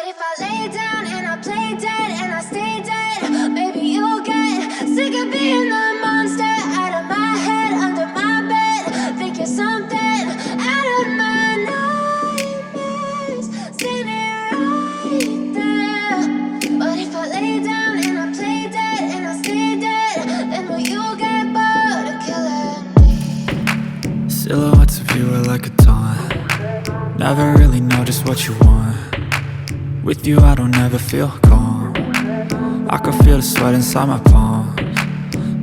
if I lay down and I play dead and I stay dead, maybe you'll get sick of being the monster out of my head, under my bed. Think you're something out of my nightmares, standing right there. But if I lay down and I play dead and I stay dead, then will you get bored of killing me? Silhouettes of you are like a taunt. Never really know just what you want. With you I don't ever feel calm. I can feel the sweat inside my palms.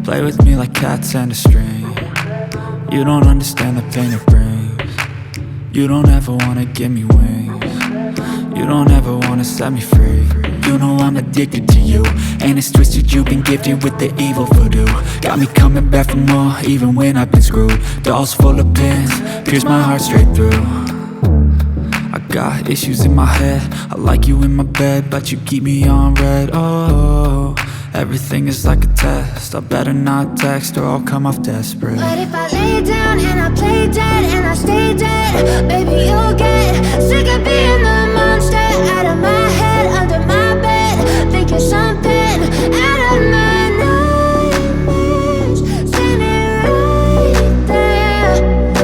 Play with me like cats and a string. You don't understand the pain it brings. You don't ever wanna give me wings. You don't ever wanna set me free. You know I'm addicted to you, and it's twisted, you've been gifted with the evil voodoo. Got me coming back for more, even when I've been screwed. Dolls full of pins, pierce my heart straight through. I got issues in my head, I like you in my bed, but you keep me on red. Oh, everything is like a test, I better not text or I'll come off desperate. But if I lay down and I play dead and I stay dead, baby you'll get sick of being the monster out of my head, under my bed. Think you're something out of my nightmares, standing right there.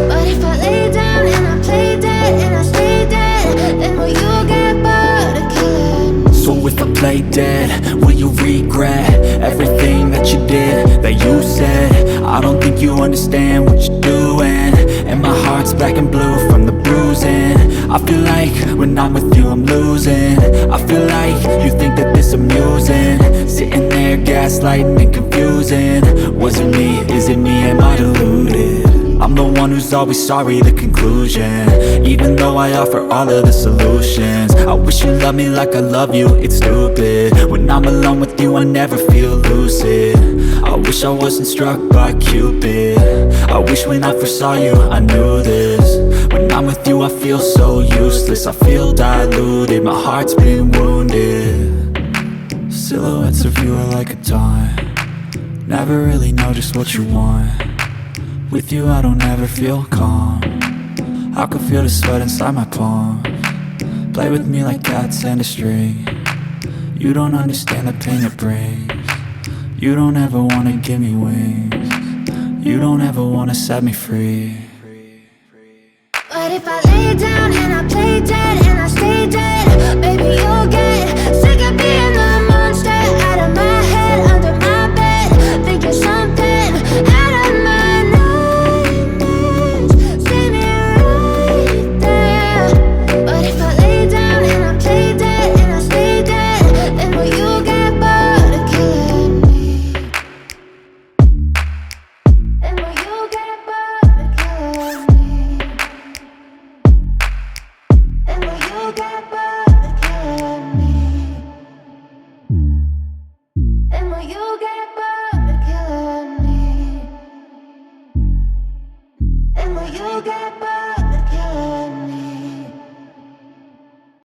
But if I lay down and I play dead and I stay dead, then will you get bored of killing me? So if I play dead, will you regret everything that you did, that you said? I don't think you understand what you're doing, and my heart's black and blue from the bruising. I feel like when I'm with you I'm losing. I feel like you think that this amusing, sitting there gaslighting and confusing. Was it me? Is it me? Am I deluded? I'm the one who's always sorry, the conclusion, even though I offer all of the solutions. I wish you loved me like I love you, it's stupid. When I'm alone with you I never feel lucid. I wish I wasn't struck by Cupid. I wish when I first saw you I knew this. When I'm with you I feel so useless, I feel diluted, my heart's been wounded. Silhouettes of you are like a taunt. Never really know just what you want. With you I don't ever feel calm. I can feel the sweat inside my palms. Play with me like cats and a string. You don't understand the pain it brings. You don't ever wanna give me wings. You don't ever wanna set me free. But if I lay down and I play dead and I stay dead, baby you'll get sick of being the monster out of my head, under my bed. Think you're something out of my nightmares, standing right there. But if I lay down and I play dead and I stay dead, then will you get bored of killing me? Then will you get bored of killing me? And will you get bored of killing me? And will you get bored of killing me? And will you get bored of killing me?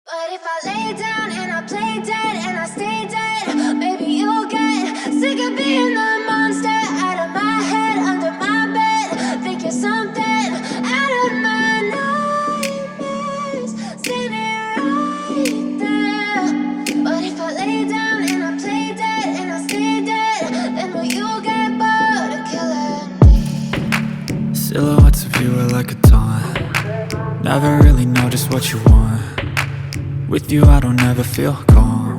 But if I lay down and I play dead and I stay dead, baby you'll get sick of being the monster out of my head, under my bed. Think you're something out of my nightmares, standing right there. But if I lay down and I play dead and I stay dead, then will you get bored of killing me? Silhouettes of you are like a taunt. Never really know just what you want. With you I don't ever feel calm.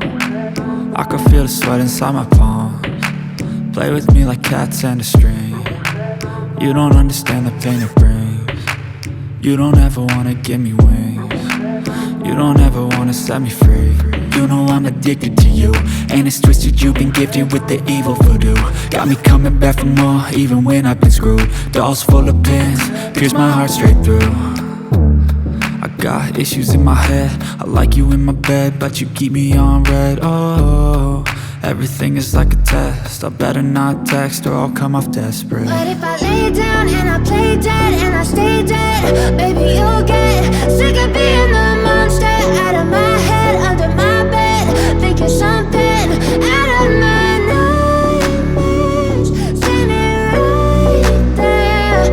I can feel the sweat inside my palms. Play with me like cats and a string. You don't understand the pain it brings. You don't ever wanna give me wings. You don't ever wanna set me free. You know I'm addicted to you, and it's twisted, you've been gifted with the evil voodoo. Got me coming back for more, even when I've been screwed. Dolls full of pins, pierce my heart straight through. I got issues in my head, I like you in my bed, but you keep me on red. Oh, everything is like a test, I better not text or I'll come off desperate. But if I lay down and I play dead and I stay dead, baby you'll get sick of being the monster out of my head, under my bed. Think you're something out of my nightmares, standing right there.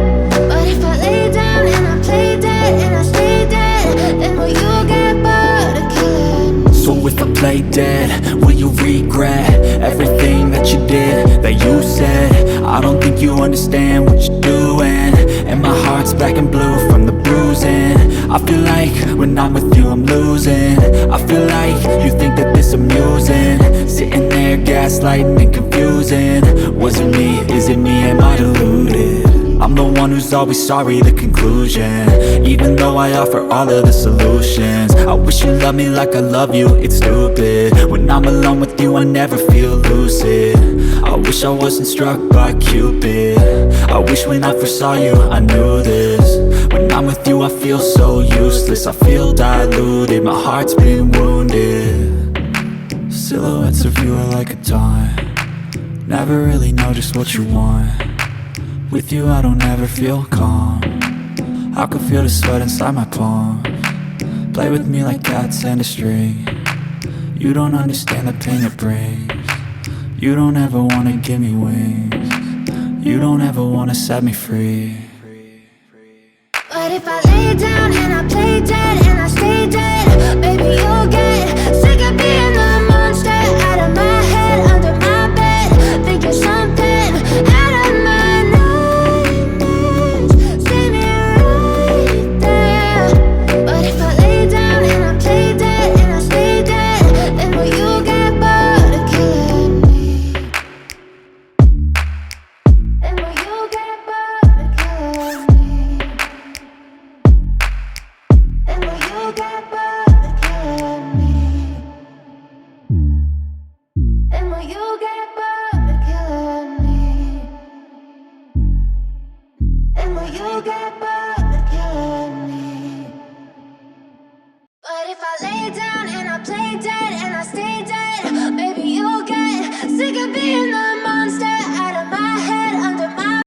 But if I lay down and I play dead and I stay dead, then will you get bored of killing me? So if I play dead, will you regret everything that you did, that you said? I don't think you understand what you're doing, and my heart's black and blue from the bruising. I feel like when I'm with you I'm losing. I feel like you think that this amusing, sitting there gaslighting and confusing. Was it me? Is it me? Am I deluded? I'm the one who's always sorry, the conclusion, even though I offer all of the solutions. I wish you loved me like I love you, it's stupid. When I'm alone with you I never feel lucid. I wish I wasn't struck by Cupid. I wish when I first saw you I knew this. When I'm with you I feel so useless, I feel diluted, my heart's been wounded. Silhouettes of you are like a taunt, never really know just what you want. With you I don't ever feel calm, I can feel the sweat inside my palm. Play with me like cats and a string, you don't understand the pain it brings. You don't ever wanna give me wings, you don't ever wanna set me free. But if I lay down and I play dead and I stay dead,